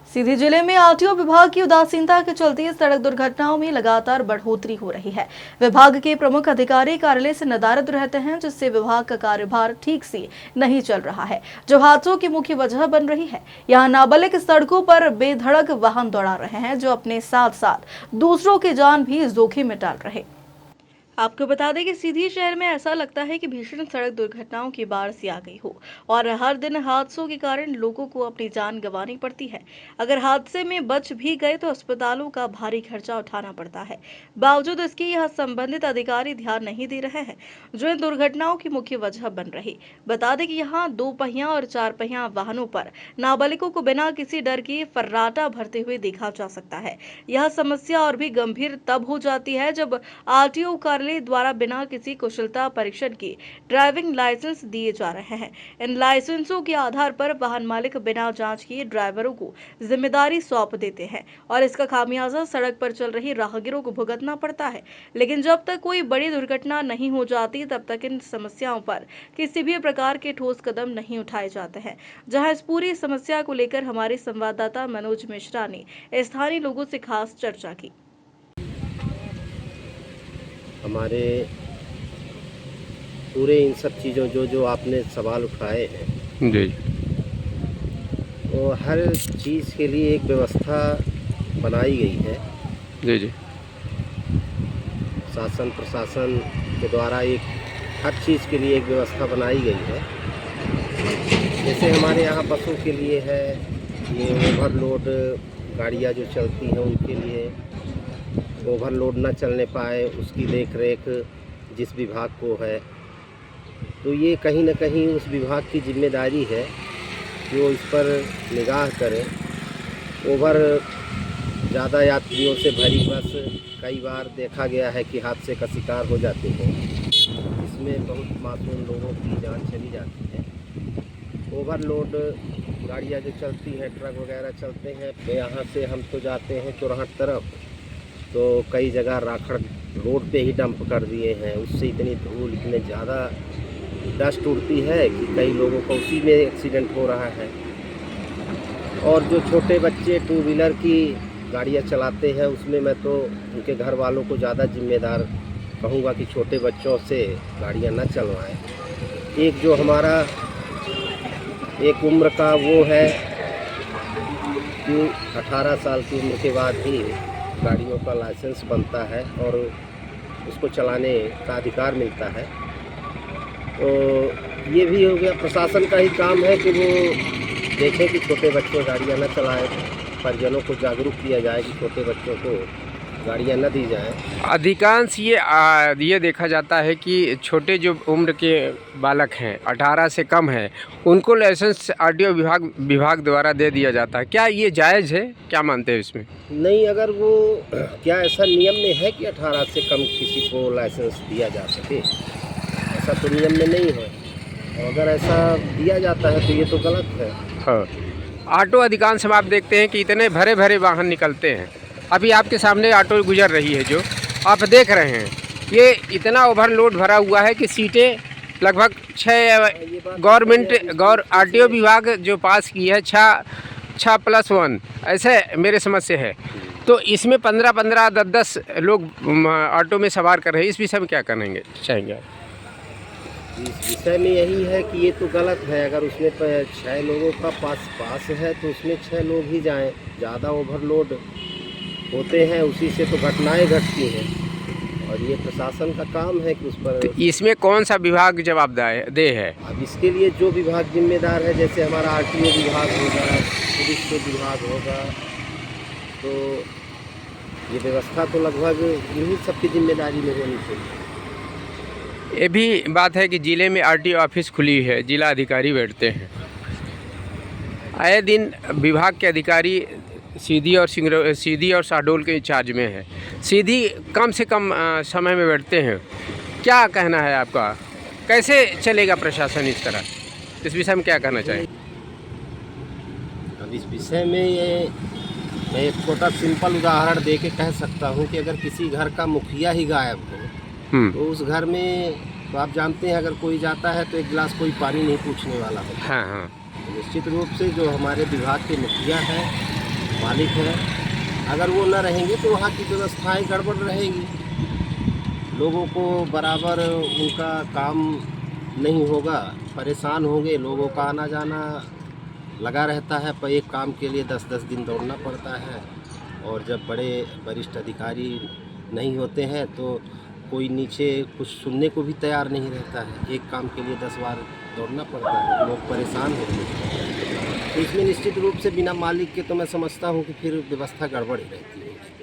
सीधी जिले में आरटीओ विभाग की उदासीनता के चलते सड़क दुर्घटनाओं में लगातार बढ़ोतरी हो रही है। विभाग के प्रमुख अधिकारी कार्यालय से नदारद रहते हैं, जिससे विभाग का कार्यभार ठीक से नहीं चल रहा है, जो हादसों की मुख्य वजह बन रही है। यहाँ नाबालिग सड़कों पर बेधड़क वाहन दौड़ा रहे हैं, जो अपने साथ साथ दूसरों की जान भी जोखिम में डाल रहे। आपको बता दें कि सीधी शहर में ऐसा लगता है कि भीषण सड़क दुर्घटनाओं की बाढ़ सी आ गई हो और हर दिन हादसों के कारण लोगों को अपनी जान गंवानी पड़ती है। अगर हादसे में बच भी गए तो अस्पतालों का भारी खर्चा उठाना पड़ता है। बावजूद इसके यह संबंधित अधिकारी ध्यान नहीं दे रहे हैं, जो इन दुर्घटनाओं की मुख्य वजह बन रही। बता दें कि यहाँ 2 पहिया और 4 पहिया वाहनों पर नाबालिगों को बिना किसी डर के फर्राटा भरते हुए देखा जा सकता है। यह समस्या और भी गंभीर तब हो जाती है जब आरटीओ कार्यालय द्वारा बिना किसी कुशलता परीक्षण के ड्राइविंग लाइसेंस दिए जा रहे हैं। इन लाइसेंसों के आधार पर वाहन मालिक बिना जांच किए ड्राइवरों को जिम्मेदारी सौंप देते हैं और इसका खामियाजा सड़क पर चल रही राहगीरों को भुगतना पड़ता है। लेकिन जब तक कोई बड़ी दुर्घटना नहीं हो जाती, तब तक इन समस्याओं पर किसी भी प्रकार के ठोस कदम नहीं उठाए जाते हैं। जहां इस पूरी समस्या को लेकर हमारे संवाददाता मनोज मिश्रा ने स्थानीय लोगों से खास चर्चा की। हमारे पूरे इन सब चीज़ों जो आपने सवाल उठाए हैं जी, वो हर चीज़ के लिए एक व्यवस्था बनाई गई है। जी, जी, शासन प्रशासन के द्वारा एक हर चीज़ के लिए एक व्यवस्था बनाई गई है। जैसे हमारे यहाँ बसों के लिए है, ये ओवरलोड गाड़ियाँ जो चलती हैं उनके लिए ओवरलोड न चलने पाए उसकी देख रेख जिस विभाग को है, तो ये कहीं न कहीं उस विभाग की जिम्मेदारी है कि वो इस पर निगाह करें। ओवर ज़्यादा यात्रियों से भरी बस कई बार देखा गया है कि हादसे का शिकार हो जाती है। इसमें बहुत मासूम लोगों की जान चली जाती है। ओवरलोड गाड़ियाँ जो चलती हैं, ट्रक वगैरह चलते हैं, तो यहाँ से हम तो जाते हैं चौराहा तरफ, तो कई जगह राखड़ रोड पे ही डंप कर दिए हैं। उससे इतनी धूल, इतने ज़्यादा डस्ट उड़ती है कि कई लोगों को उसी में एक्सीडेंट हो रहा है। और जो छोटे बच्चे 2 व्हीलर की गाड़ियाँ चलाते हैं, उसमें मैं तो उनके घर वालों को ज़्यादा जिम्मेदार कहूँगा कि छोटे बच्चों से गाड़ियाँ न चलवाएं। एक जो हमारा एक उम्र का वो है कि 18 साल की उम्र के बाद ही गाड़ियों का लाइसेंस बनता है और उसको चलाने का अधिकार मिलता है। तो ये भी हो गया, प्रशासन का ही काम है कि वो देखें कि छोटे बच्चे गाड़ियाँ न चलाएं, परिजनों को जागरूक किया जाए कि छोटे बच्चों को गाड़ियाँ न दी जाएं। अधिकांश ये देखा जाता है कि छोटे जो उम्र के बालक हैं 18 से कम हैं, उनको लाइसेंस आरटीओ विभाग द्वारा दे दिया जाता है। क्या ये जायज़ है? क्या मानते हैं इसमें? नहीं, अगर वो क्या ऐसा नियम में है कि 18 से कम किसी को लाइसेंस दिया जा सके? ऐसा तो नियम में नहीं है। और अगर ऐसा दिया जाता है तो ये तो गलत है। हाँ, ऑटो अधिकांश में आप देखते हैं कि इतने भरे भरे वाहन निकलते हैं। अभी आपके सामने ऑटो गुजर रही है, जो आप देख रहे हैं, ये इतना ओवरलोड भरा हुआ है कि सीटें लगभग 6 आरटीओ विभाग जो पास की है 6+1 ऐसे मेरे समझ से है। तो इसमें 15-15, 10-10 लोग ऑटो में सवार कर रहे हैं। इस विषय में क्या करेंगे चाहेंगे आप? इस विषय में यही है कि ये तो गलत है। अगर उसमें 6 लोगों का पास है तो उसमें 6 लोग ही जाएं। ज़्यादा ओवरलोड होते हैं, उसी से तो घटनाएं घटती हैं और ये प्रशासन का काम है कि उस पर। तो इसमें कौन सा विभाग जवाबदेह है? अब इसके लिए जो विभाग जिम्मेदार है, जैसे हमारा आरटीओ विभाग होगा, पुलिस विभाग होगा, तो ये व्यवस्था तो लगभग इन्हीं सबकी जिम्मेदारी में होनी चाहिए। ये भी बात है कि ज़िले में आरटीओ ऑफिस खुली है, जिला अधिकारी बैठते हैं। आए दिन विभाग के अधिकारी सीधी और शहडोल के चार्ज में है। सीधी कम से कम समय में बैठते हैं। क्या कहना है आपका? कैसे चलेगा प्रशासन इस तरह? इस विषय में क्या कहना चाहिए? अब इस विषय में मैं एक छोटा सिंपल उदाहरण दे के कह सकता हूँ कि अगर किसी घर का मुखिया ही गायब हो तो उस घर में, तो आप जानते हैं, अगर कोई जाता है तो एक गिलास कोई पानी नहीं पूछने वाला होता। हाँ, हाँ। निश्चित रूप से जो हमारे विभाग के मुखिया हैं मालिक हैं, अगर वो न रहेंगे तो वहाँ की व्यवस्थाएं गड़बड़ रहेंगी, लोगों को बराबर उनका काम नहीं होगा, परेशान होंगे, लोगों का आना जाना लगा रहता है। पर एक काम के लिए 10-10 दिन दौड़ना पड़ता है, और जब बड़े वरिष्ठ अधिकारी नहीं होते हैं तो कोई नीचे कुछ सुनने को भी तैयार नहीं रहता है। एक काम के लिए 10 बार दौड़ना पड़ता है, लोग परेशान होते हैं। तो इसमें निश्चित रूप से बिना मालिक के तो मैं समझता हूँ कि फिर व्यवस्था गड़बड़ ही रहती है।